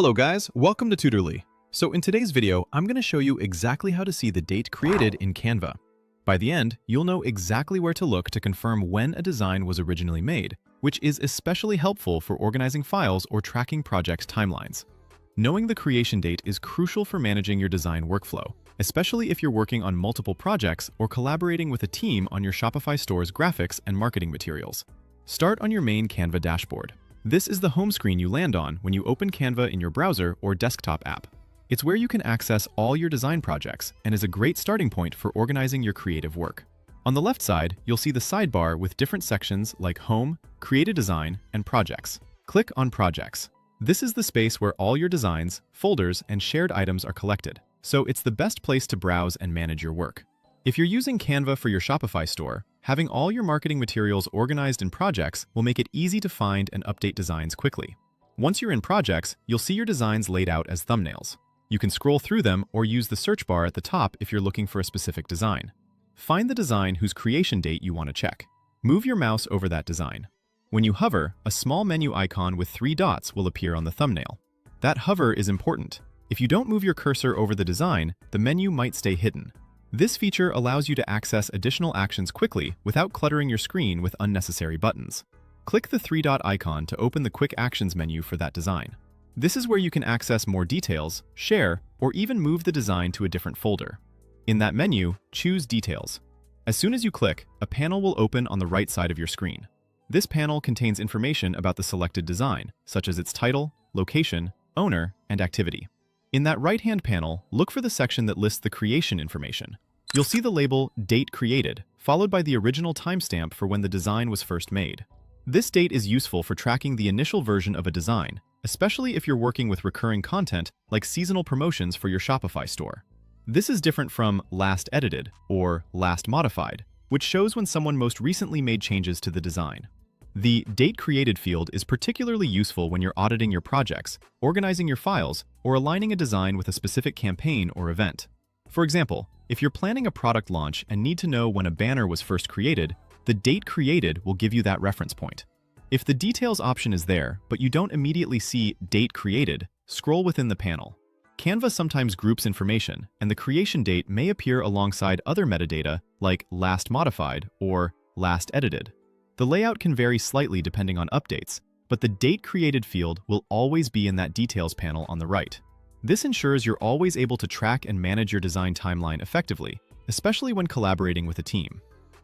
Hello guys, welcome to Tutorly. So in today's video, I'm going to show you exactly how to see the date created in Canva. By the end, you'll know exactly where to look to confirm when a design was originally made, which is especially helpful for organizing files or tracking projects' timelines. Knowing the creation date is crucial for managing your design workflow, especially if you're working on multiple projects or collaborating with a team on your Shopify store's graphics and marketing materials. Start on your main Canva dashboard. This is the home screen you land on when you open Canva in your browser or desktop app. It's where you can access all your design projects and is a great starting point for organizing your creative work. On the left side, you'll see the sidebar with different sections like Home, Create a Design, and Projects. Click on Projects. This is the space where all your designs, folders, and shared items are collected, so it's the best place to browse and manage your work. If you're using Canva for your Shopify store, having all your marketing materials organized in projects will make it easy to find and update designs quickly. Once you're in projects, you'll see your designs laid out as thumbnails. You can scroll through them or use the search bar at the top if you're looking for a specific design. Find the design whose creation date you want to check. Move your mouse over that design. When you hover, a small menu icon with 3 dots will appear on the thumbnail. That hover is important. If you don't move your cursor over the design, the menu might stay hidden. This feature allows you to access additional actions quickly without cluttering your screen with unnecessary buttons. Click the 3-dot icon to open the Quick Actions menu for that design. This is where you can access more details, share, or even move the design to a different folder. In that menu, choose Details. As soon as you click, a panel will open on the right side of your screen. This panel contains information about the selected design, such as its title, location, owner, and activity. In that right-hand panel, look for the section that lists the creation information. You'll see the label Date Created, followed by the original timestamp for when the design was first made. This date is useful for tracking the initial version of a design, especially if you're working with recurring content like seasonal promotions for your Shopify store. This is different from Last Edited or Last Modified, which shows when someone most recently made changes to the design. The Date Created field is particularly useful when you're auditing your projects, organizing your files, or aligning a design with a specific campaign or event. For example, if you're planning a product launch and need to know when a banner was first created, the Date Created will give you that reference point. If the Details option is there, but you don't immediately see Date Created, scroll within the panel. Canva sometimes groups information, and the creation date may appear alongside other metadata like Last Modified or Last Edited. The layout can vary slightly depending on updates, but the Date Created field will always be in that Details panel on the right. This ensures you're always able to track and manage your design timeline effectively, especially when collaborating with a team.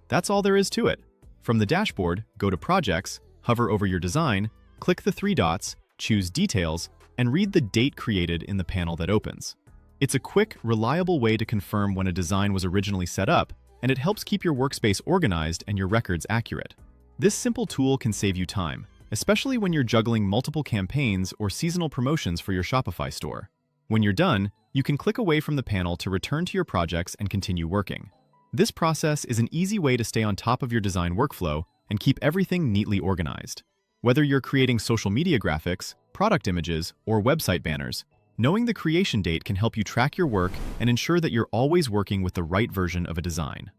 That's all there is to it. From the dashboard, go to Projects, hover over your design, click the 3 dots, choose Details, and read the date created in the panel that opens. It's a quick, reliable way to confirm when a design was originally set up, and it helps keep your workspace organized and your records accurate. This simple tool can save you time, especially when you're juggling multiple campaigns or seasonal promotions for your Shopify store. When you're done, you can click away from the panel to return to your projects and continue working. This process is an easy way to stay on top of your design workflow and keep everything neatly organized. Whether you're creating social media graphics, product images, or website banners, knowing the creation date can help you track your work and ensure that you're always working with the right version of a design.